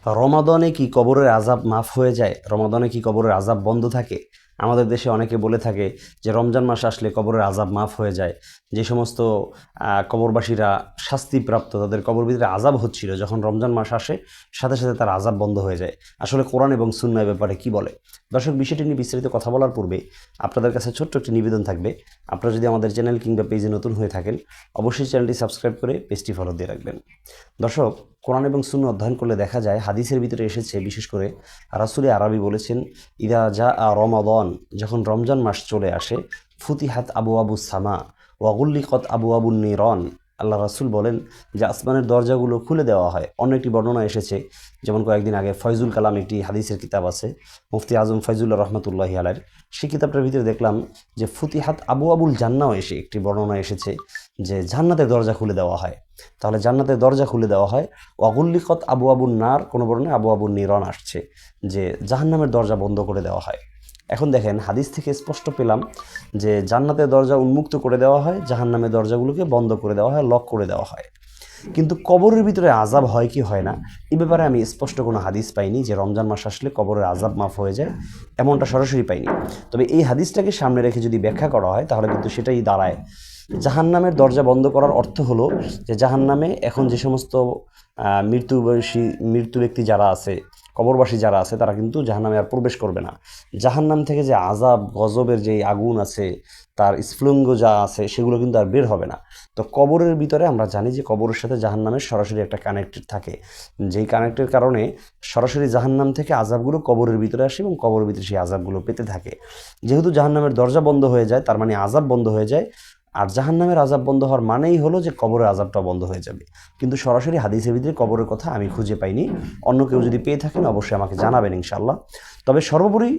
রমাদানে কি কবরের আযাব মাফ হয়ে যায়? রমাদানে কি কবরের আযাব বন্ধ থাকে? আমাদের দেশে অনেকে বলে থাকে যে রমজান মাস আসলে কবরের আযাব মাফ হয়ে যায়। যে সমস্ত কবরবাসীরা শাস্তিপ্রাপ্ত, তাদের কবর ভিতরে আযাব হচ্ছিল, যখন রমজান মাস আসে সাথে সাথে তার আযাব বন্ধ হয়ে যায়। আসলে কোরআন এবং সুন্নাহ ব্যাপারে কি বলে? দর্শক, বিষয়টি নিয়ে বিস্তারিত কথা বলার পূর্বে আপনাদের কাছে ছোট্ট একটি নিবেদন থাকবে। আপনারা যদি আমাদের চ্যানেল কিংবা পেজে নতুন হয়ে থাকেন, অবশ্যই চ্যানেলটি সাবস্ক্রাইব করে পেজটি ফলো দিয়ে রাখবেন। দর্শক, কোরআন এবং সুন্নাহ অধ্যয়ন করলে দেখা যায় হাদিসের ভিতরে এসেছে, বিশেষ করে রাসূলে আরবি বলেছেন, ইদা জা আ রমাদান, যখন রমজান মাস চলে আসে, ফুতিহাত আবু আবু সামা ওয়াগুল্লিকত আবু আবুন নিরন, আল্লাহ রাসূল বলেন যে আসমানের দরজাগুলো খুলে দেওয়া হয়। অন্য একটি বর্ণনা এসেছে, যেমন কয়েকদিন আগে ফয়জুল কালাম একটি হাদিসের কিতাব আছে, মুফতি আজম ফয়জুল্লাহ রহমতুল্লাহি আলাইহির, সেই কিতাবটার ভিতরে দেখলাম যে ফুতিহাত আবু আবুল জান্নাও এসে একটি বর্ণনা এসেছে যে জান্নাতের দরজা খুলে দেওয়া হয়। তাহলে জান্নাতের দরজা খুলে দেওয়া হয়। ওয়াগুল্লিকত আবু আবুন নার, কোনো বর্ণনায় আবু আবুন নিরন আসছে যে জাহান্নামের দরজা বন্ধ করে দেওয়া হয়। এখন দেখেন, হাদিস থেকে স্পষ্ট পেলাম যে জান্নাতের দরজা উন্মুক্ত করে দেওয়া হয়, জাহান্নামের দরজাগুলোকে বন্ধ করে দেওয়া হয়, লক করে দেওয়া হয়। কিন্তু কবরের ভিতরে আযাব হয় কি হয় না, এই ব্যাপারে আমি স্পষ্ট কোনো হাদিস পাইনি যে রমজান মাস আসলে কবরের আযাব মাফ হয়ে যায়, এমনটা সরাসরি পাইনি। তবে এই হাদিসটাকে সামনে রেখে যদি ব্যাখ্যা করা হয়, তাহলে কিন্তু সেটাই দাঁড়ায় জাহান্নামের দরজা বন্ধ করার অর্থ হলো যে জাহান্নামে এখন যে সমস্ত মৃত্যু ব্যক্তি যারা আছে, কবরবাসী যারা আছে, তারা কিন্তু জাহান্নামে আর প্রবেশ করবে না। জাহান্নাম থেকে যে আযাব গজবের যে আগুন আছে, তার স্ফুলিঙ্গ যা আছে, সেগুলো কিন্তু আর বের হবে না। তো কবরের ভিতরে আমরা জানি যে কবরের সাথে জাহান্নামের সরাসরি একটা কানেক্টেড থাকে, যেই কানেক্টের কারণে সরাসরি জাহান্নাম থেকে আযাবগুলো কবরের ভিতরে আসে এবং কবরের ভিতরে সেই আযাবগুলো পেতে থাকে। যেহেতু জাহান্নামের দরজা বন্ধ হয়ে যায়, তার মানে আযাব বন্ধ হয়ে যায়। আর জাহান্নামের আযাব বন্ধ হওয়ার মানেই হলো যে কবরের আযাবটা বন্ধ হয়ে যাবে। কিন্তু সরাসরি হাদিসের ভিতরে কবরের কথা আমি খুঁজে পাইনি। অন্য কেউ যদি পেয়ে থাকেন অবশ্যই আমাকে জানাবেন ইনশাআল্লাহ। তবে সর্বোপরি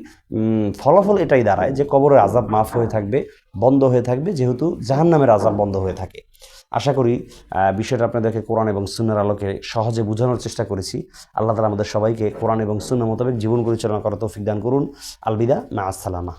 ফলাফল এটাই দাঁড়ায় যে কবরের আযাব মাফ হয়ে থাকবে, বন্ধ হয়ে থাকবে, যেহেতু জাহান্নামের আযাব বন্ধ হয়ে থাকে। আশা করি বিষয়টা আপনাদেরকে কোরআন এবং সুন্নাহর আলোকে সহজে বোঝানোর চেষ্টা করেছি। আল্লাহ তাআলা আমাদের সবাইকে কোরআন এবং সুন্নাহ মোতাবেক জীবন পরিচালনা করার তৌফিক দান করুন। আলবিদা, মা আসসালামা।